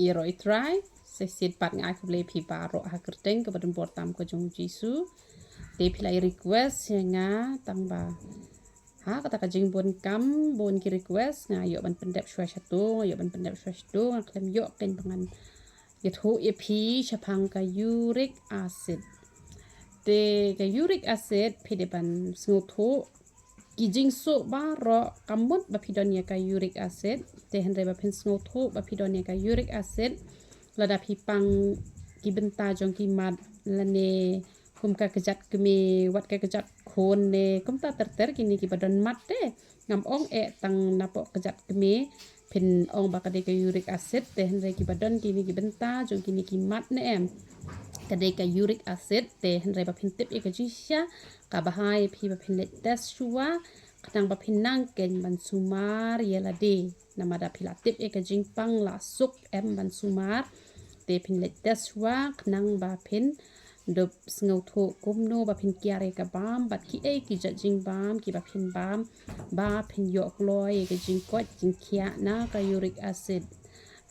Uric try sesit pat ngai kuble pi baro ha kerteng ke badan portam ko jong jisu te pilai request nga tang ba ha kata ka jing bon kam bon ki request nga yo ban pendep shwa satu yo ban pendep shwa satu nga klem yo ken pangan yethu pi chapang ka uric acid te ka uric acid pide ban snuthu kijing so ba ro kamut ba pidonia ka uric acid te henre ba pen snuthu ba pidonia ka uric acid lada pipang kibenta jong kimat lane kum ka kejat kemi wat ka kejat khon ne kum ta ter kini ki badan mat te ngam ong tang napo kejat kemi pin ong ba ka uric acid te henre ki badan kini ki benta jong kini ki mat ne em kadai ka uric acid te henre ba pin tip ka jisya ka bahai pi ba pin let test shua kadang ba pin nang ken ban sumar yela de namada pilatip ka jingpang la suk em ban sumar te pin let test shua kadang ba pin dop sngau tho kumno ba pin kiare ka bam bat ki ki jing bam ki ba pin yo kloi ka jing ko jing khia na ka uric acid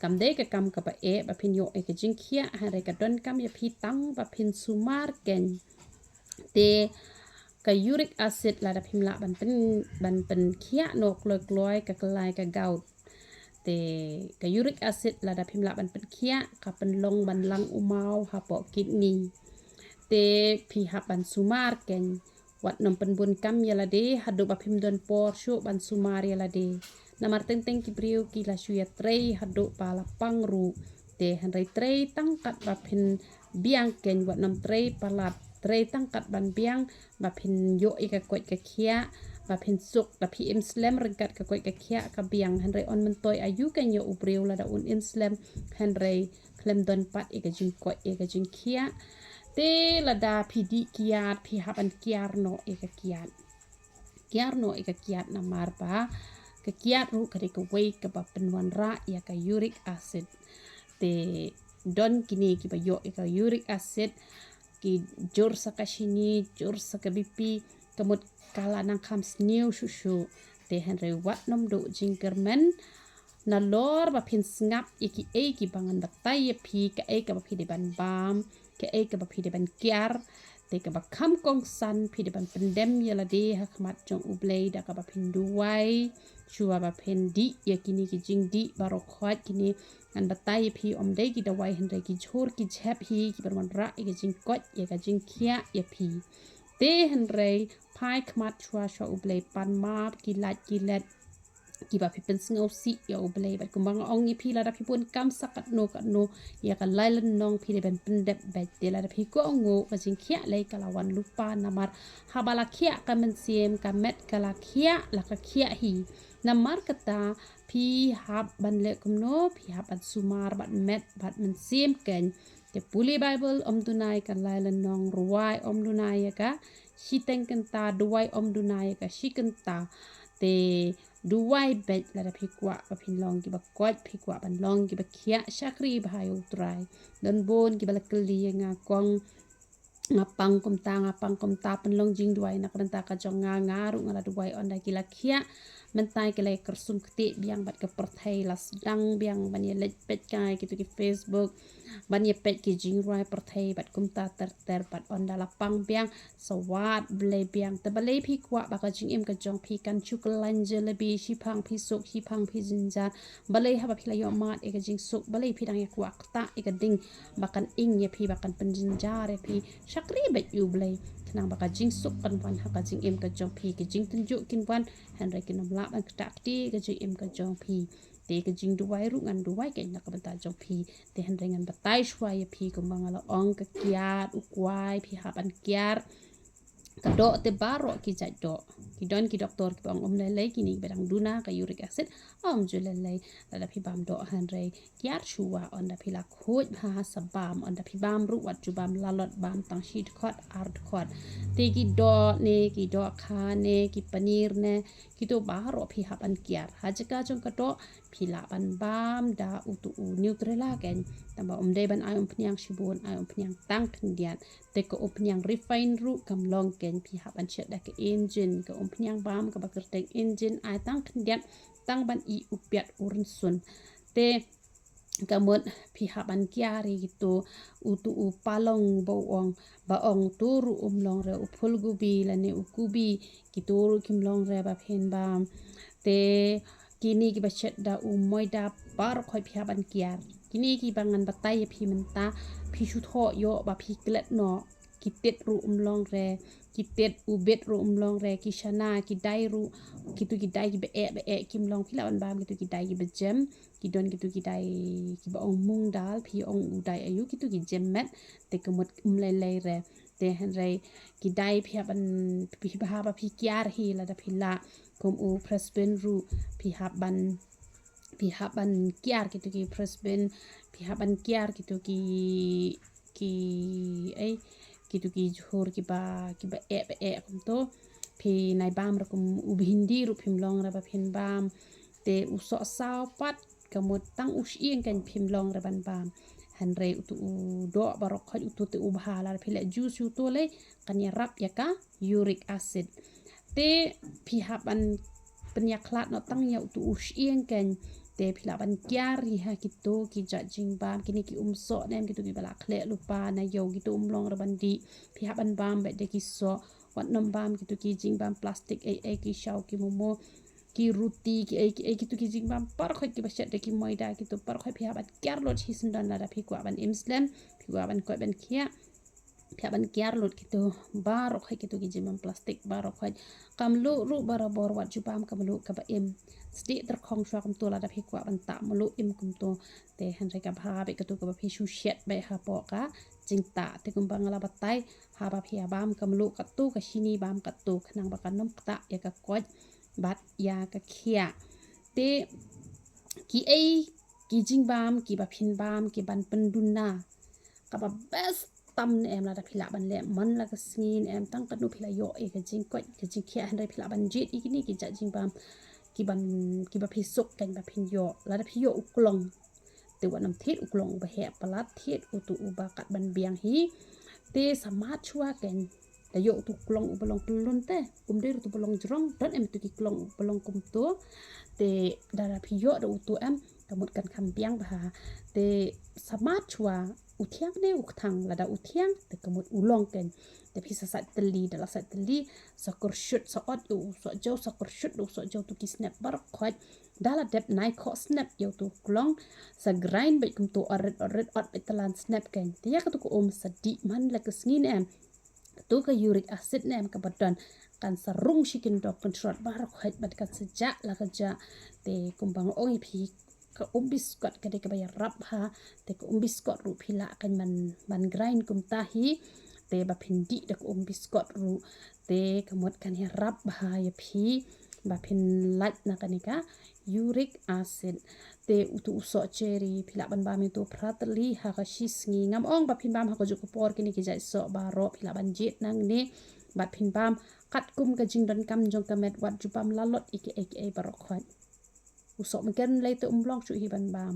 kam de ka kam ka ba ba pin yo ka jing khia ha re ka don kam ya pi tang ba pin sumar ken te ka uric acid la da pin la ban pen khia no kloi ka klai ka gout te ka uric acid la da pin la ban pen khia ka pen long ban lang umau ha po kidney te pi ban sumar ken wat nom pen bun kam yala de hadu ba pim don por shu ban sumar yala de namar teng ki priu ki la shu ya trei hadu pa la pangru te hanrei trei tangkat ba pin biang ken wat nom trei palat trei tangkat ban biang ba pin yo ka kwet ka khia ba pin suk da pi im slam rengkat ka kwet ka khia ka biang hanrei on mentoi ayu ken yo ubriu la da un in slam hanrei klem don pat ka jing kwet ka jing khia te lada pidi kiat pi haban kiarno kiat na marba ke kiat ru ka ka wei ka ba penwan ra ya ka uric acid te don kini ki ba yo ka uric acid ki jor sa ka shini jor sa ka bipi kamut kala nang kham snew shushu te henry wat nom do jingerman na lor ba pin ngap iki ki bangan batai pi ka ka ba pi de ban bam ke ka ba pi de ban kiar te ka ba kham kong san pi de ban pendem yala de ha khmat jong ublei da ka ba pin duai chua ba pin di ya kini ki jing di baro khwat kini an batai pi om de ki dawai henre ki chhur ki chhep hi ki berman ra ki jing kot ya ka jing khia ya pi te henre pai khmat chua chua ublei pan map ki lat ki let ki ba pen ngau si ya ublei ba kumbang ong ni pi la da pi pun kam sakat no ya ka lailan nong pi de ben pendep bet de la da pi ko ngo ka jing khia lai kalawan lupa namar habala khia ka men siem ka met kala khia la ka khia hi namar kata pi hab ban le kumno pi hab ban sumar ban met ban men siem ken te puli bible om dunai ka lailan nong ruai om dunai ka shiteng kenta duai om dunai ka shikenta te duai bet la da pikwa ba pinlong ki ba kwat pikwa ban long ki ba khia shakri ba hayo trai don bon ki ba lakli nga kong ngapang kum ta penlong jing duai nak renta ka jong ngaru ngala duai on da ki la khia mentai ke lai kersum keti biang bat ke perthai las dang biang ban ye let pet kai ki ki facebook ban ye pet ki jing ruai perthai bat kum ta ter bat on da lapang biang sawat ble biang te balei phi kwa ba ka jing em ka jong phi kan chuklan jelebi shi phang phi suk shi phang phi jinja balei ha ba phi la yo mat e ka jing suk balei phi dang ye kwa ta e ka ding bakan ing ye phi bakan penjinja re phi shakri bet yu blei nang baka jing suk kan wan ha ka jing em ka jong phi ki jing tunjuk kin wan henry kin la ban tak ti ka jing em ka jong phi te ka jing duai ru ngan duai ke nak ban ta jong phi te henry ngan batai shwa ye phi ko mangala ong ka kiat ukwai phi ha ban kiar ka do te baro ki jat do ki don ki doktor ki bang om lelai kini bedang duna ka uric acid om ju lelai la phi bam do henry kiar shuwa on da phi la khoj ha sabam on da phi bam ru wat ju bam lalot bam tang shit khot ard khot te ki do ne ki do kha ne ki panir ne ki to baro phi ha ban kiar ha jaka jong ka do phi la ban bam da utu neutrala ken tamba om de ban ai om pnyang shibun ai om pnyang tang khndian te ko om pnyang refine ru kam long ken phi ha ban chet da ke engine ko om pnyang bam ka ba kertek engine ai tang khndian tang ban i upiat urun sun te Kamut pihak ban kiari gitu utu palong baong turu umlong re upul gubi lane ukubi gitu kimlong re ba phen bam te kini ki bachet da moy da par khoi pihak ban kiar kini ki bangan batai phi menta phi shu tho yo ba phi klet no kitet ru umlong re kitet ubet ru umlong re kishana ki dai ru gitu ki dai ki be kimlong phi lawan bam gitu ki dai ki bejem ki don gitu ki dai ki ba ong mung dal phi ong udai ayu gitu ki jemmet te kemut umlai re te han re ki dai phi ban phi ba ba phi kiar hi la da phi la kom u presben ru phi ban kiar gitu ki presben phi ban kiar gitu ki ai gitu ki jhur ki ba kum to phi nai bam ra kum u bhindi ru phim long ra ba phin bam te u so sao pat kamut tang us ing kan phim long ra ban bam han re tu do barok khoj tu te u bhala phile juice tu le kan ya rap ya ka uric acid te phi ban penyaklat no tang ya tu us ing kan te phila ban kyar hi ha gitu ki judging bam kini ki so nem gitu ki bala khle lupa na yo gitu long ra ban di phi ban bam be de ki so wat nom bam gitu ki jing bam plastic ki shau ki momo ki ruti ki gitu ki jing bam par khoi ki bashat de ki moida gitu par khoi phi ban kyar lot hi sundan la da phi kwa ban imslam phi kwa ban ko ban khiah pihak ban kiar lut gitu barok hai gitu ki jimam plastik barok hai kam lu ru barabor wat jupam kam lu ka ba im sti ter khong shwa kum to la da phi kwa ban ta mulu im kum to te han re ka bha be ka to ka ba phi shu shet be ha po ka jing ta te kum bang la batai ha ba phi bam kam lu ka tu ka shini bam ka tu khnang ba ka nom ta ya ka koj bat ya ka khiah te ki ai ki jing bam ki ba phin bam ki ban pendun na ka ba best tam em la da phila ban le man la ka sin em tang ka nu phila yo e ka jing ko ka jing khia han re phila ban jit i ni ki ja jing bam ki ba phi sok kan ba phin yo la da phi yo uklong te wa nam thit uklong ba he palat thit u tu u ba kat ban biang hi te samat chua kan da yo tu klong u balong plun te de tu balong jrong dan em tu ki klong balong kum to te da phi yo da u tu em kamut kan kham biang ba te samat chua utiang ne uktang lada utiang te kemut ulong ken te pisa sat teli dala sat teli sakor shoot so ot u so jo sakor shoot u so jo tu ki snap bar khot dala dep nai kho snap yo tu klong sa grind be kum tu oret ot be talan snap ken te ya ka tu ko sa di man la ka sngin em tu ka uric acid nem ka badon kan sarung shikin dok control bar khot bat kan seja la ka ja te kumbang oi phi ka biskot ka de ka bayar rap ha te ka biskot ru phila kan man grind kum ta hi te ba phindi de ka biskot ru te ka mot kan ya rap ha ya phi ba phin lat na kanika uric acid te utu so cherry phila ban ba mi to pratli ha ka shisngi ngam ong ba phin bam ha ko ju ko por kini ki jai so ba ro phila ban jet nang ne ba phin bam kat kum ka jing don kam jong ka met wat ju pam lalot iki barok khot usok mungkin lay tu umlong cu hiban bam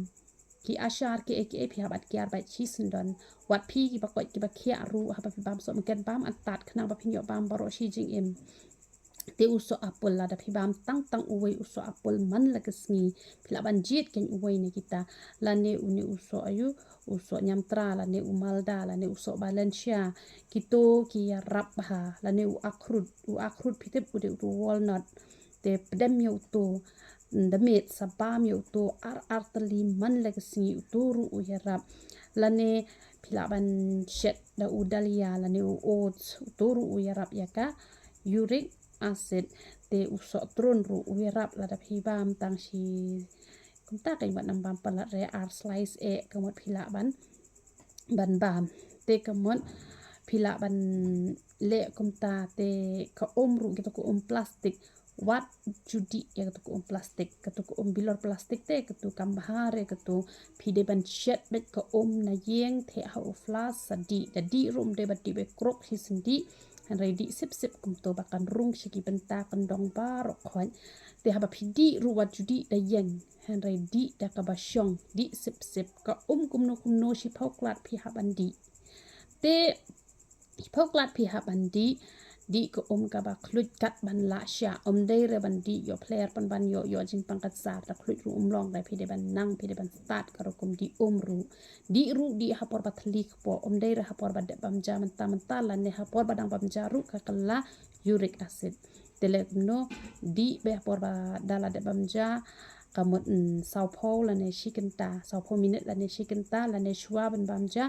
ki ashar ki phi habat kiar bai chi sindon wat phi ki bakot ki bakhia ru ha ba bam so mungkin bam atat khnang ba phin yo bam baro shi jing im te uso apple la da phi bam tang uwei uso apple man la kesni phila ban jit ken uwei ne kita la ne uni uso ayu uso nyamtra la ne umalda la ne uso valencia kito ki ya rap ha la ne u akrut phitep ude u walnut te pedem yo to damit sabam yo to artali man la kesni uturu u ya rap la ne phila ban shet da udalia la ne u oats uturu u ya rap ya ka uric acid te usok trun ru wirap la da phi bam tang shi kum ta kai ban nam bam pala re ar slice e kamot phila ban bam te kamot phila ban le kum ta te ka ru gitu ko plastik wat judi ya gitu ko plastik gitu ko bilor plastik te gitu kambahare gitu phide ban shet bet ka na yeng the ha u flas sadi da di rum de bat di be krok hi sindi ready sip kum to bakan rung shiki benta kendong barok khoi te haba phidi ruwat judi da yeng han ready da ka basyong di sip ka kumno shi phoklat phi habandi te phoklat phi habandi di ko ka ba klut kat ban la sha dei re ban di yo player ban yo jing pang kat sa ta klut ru long dai phi de ban nang phi de ban start ka ro di ru di hapor ba thlik po dei re hapor ba de bam ja menta la ne hapor ba dang bam ja ru ka kala uric acid telekno di be hapor ba dala de bam ja kamot sao pho la ne shikenta sao pho minute la ne shikenta la ne shwa ban bam ja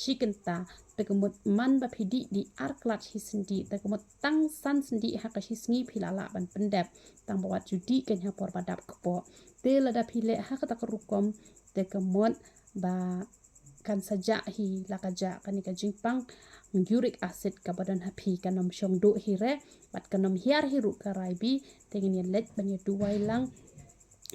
shikenta te kamot man ba phidi di arklat hisindi te kamot tang san sindi ha ka hisngi phila la ban pendep tang bawat judi ken ha por badap kpo te la da phile ha ka takrukom te kamot ba kan saja hi la ka ja kan ka jingpang uric acid ka badan happy kanom shong do hi re bat kanom hiar hi ru ka raibi te ngin let ban ya duwai lang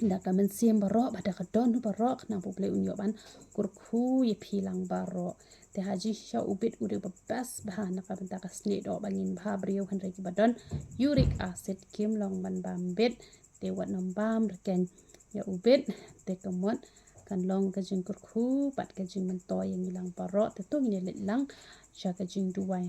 da ka men sim baro ba da ka don baro na pople unyo ban kurkhu ye philang baro te haji sha ubit ude ba bas ba na ka benta ka sne do bangin ba brio han reki badon uric acid kim long ban bam bet te wat nam bam reken ya ubit te kamot kan long ka jing kurkhu pat ka jing man to yang ilang baro te to ngin let lang sha ka jing duwai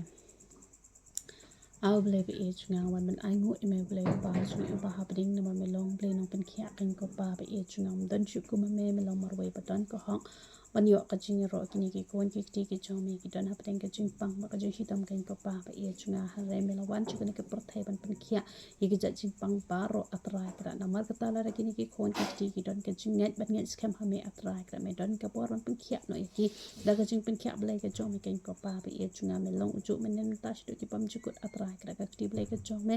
เอาเบลไปเอชงาวันมันไองูเมเบลบาช่วยบาฮับดิ้งนำมาลองเบลน้องเป็นแค่กันก็บาไปเอชงามันดันชุกุมาเมลองมาไว้ปะดันก็ห้องวันยอกกันจิงรอกินกี่คนกี่ทีกี่จอมกี่ดันฮับดิ้งกันจิงปังมากันจิงฮิตามกันก็บาไปเอชงาฮาเรเมลวันชุกันกับประเทศมันเป็นแค่ยี่กิจจิงปังบารออัตรายกระนำมากระตาลากินกี่คนกี่ทีกี่ดันกันจิงเน็ตบัดเน็ตสแคมฮาเมอัตรายกระเมดันกับบารมันเป็นแค่หน่อยกี่แล้วกันจิงเป็นแค่เบลกันจอมกันก็บาไปเอชงาเมลองอุจุมันนั่นตัชดูกี่ปั๊มจุกอัตรายกระกันที่เบลกันจอม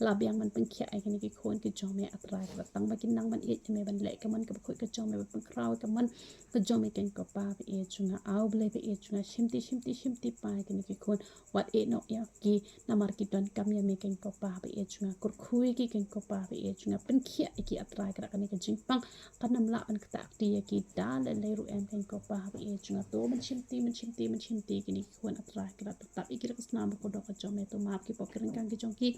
ลาบยังมันเป็นแค่ไอ้กันกี่คนกี่จอมอัตรายกระตั้งมากินนั่งมันเอชเมบันเละกับมันกับคุยกับจอมเป็นคราวกับมันก็จอมกันก็บาไปเอชงาเอาเบลไปเอชงาชิมตีไปกันกี่คนวัดเอนอยากกี่นามาร์กิดอนกำยังมีกันก็บาไปเอชงาคุคุยกี่กันก็บาไปเอชงาเป็นแค่ไอ้กี่อัตรายกระกันกันจิงปังกันนำละมันกระตักตีกี่ด้านเลยรู้เอ็มกันก็บาไปเอชงาโตมันชิมตีกันกี่คนอัตรายกระตักอีกรักษณะบุคคลดอกจอมตัวมากี่ปอกกันกี่จงกี่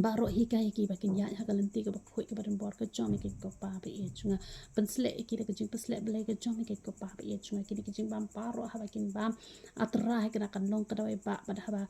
บารอฮิกายกี่บักินยาฮักลันตีกับคุยกับบันบอร์ก็จอมกี่ก็ปาไปเอชงาเป็นสเละกี่ก็จิงเป็นสเละเบลก็จอมกี่ก็ปาไปเอชงากี่ก็จิงบามปารอฮาบักินบามอัตรายกันกันลงกระดอยบะบัดฮาบะ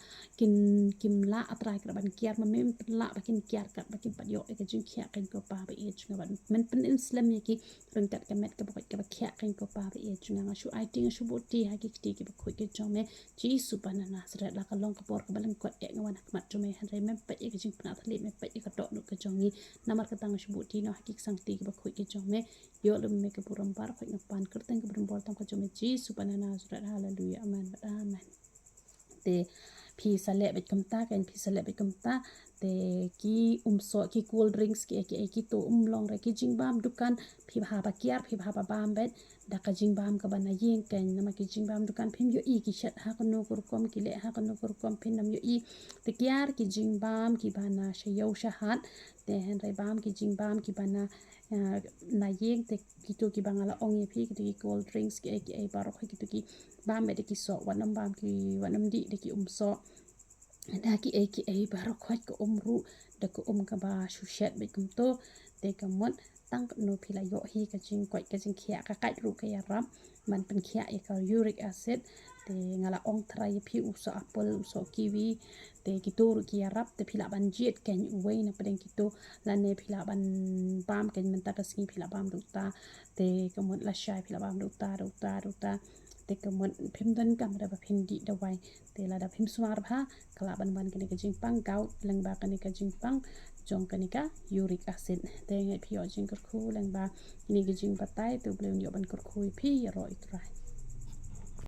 กิมละอัตรายกันบันเกียร์มันไม่เป็นละบักินเกียร์กันบักินปัดโยก็จิงเขียกันก็ปาไปเอชงาบันมันเป็นอิสลามกี่เรื่องกัดกันเม็ดกับบักกับเขียกันก็ปาไปเอชงาชูไอติงชูบุตรีฮักกี่กับคุยกับจอมจีสุปานานาสระละกันลงกับปอร์กับบันกดเอกวันหักมัดจอมฮันไรแม่เป็ดก็จิงปนาทะเลแม่เป็ดก็ดอกนุกจองนี้น้ำมันกระตังชบุตรีเนาะกิกสังตีกับคุยกับจองเยอะเลยไม่กับบุรัมบาร์คุยกับปานกระตังกับบุรัมบาร์ตั้งกับจองจีสุปานานาสุดฮาเลลูยาอามันอามันแต่พี่สเลบไปกำตากันพี่สเลบไปกำตาแต่กี่โซกี่คูลดริงส์กี่ตัวลองอะไรกี่จิงบามดูกันพี่พาปาเกียร์พี่พาปาบามเบ็ดดักจิงบามกับบันนายิงกันน้ำมันกี่จิงบามดูกันพิมพ์อยู่กี่ชัดฮักโนกุรกอมกี่เละฮักโนกุรกอมพิมพ์น้ำอยู่แต่เกียร์กี่จิงบามกี่บานาเชียวชาฮัดแต่เห็นไรบามกี่จิงบามกี่บานานายิงแต่กี่ตัวกี่บางละองยี่พี่กี่คูลดริงส์กี่บาร์อกกี่ตัวกี่บามเบ็ดกี่โซวันน้ำบามกี่วันน้ำดีกี่โซได้กี่บาร์อกก็รู้เด็กก็กับบาชูเช็ดไปกุมโตแต่ก็มดตั้งโนพิลายโยฮีก็จิงกวดก็จิงเขียก็ใกล้รู้ก็ยารับมันเป็นเขียเอกยูริกแอซิดแต่งาละองทรายพี่อุโซแอปเปิลอุโซกีวีแต่กิโตรุกิยารับแต่พิลาบันเจ็ดแกนอยู่ไว้นะประเด็นกิโตแล้วในพิลาบันบามแกนมันตากระสิงพิลาบามดูตาแต่ก็มดละชายพิลาบามดูตาแต่ก็มดพิมพ์ดันกันมาแบบพิมพ์ดีเอาไว้แต่ระดับพิมพ์สมาร์ทฮะกลาบันกันก็จิงปังเกาแรงบากันก็จิงปังจงกันก็ยูริกแอซิดแต่ไงพี่อจิงก็คู่แรงบานี่ก็จิงปัตไตตัวเปลี่ยนอยู่บันก็คุยพี่รออีกไร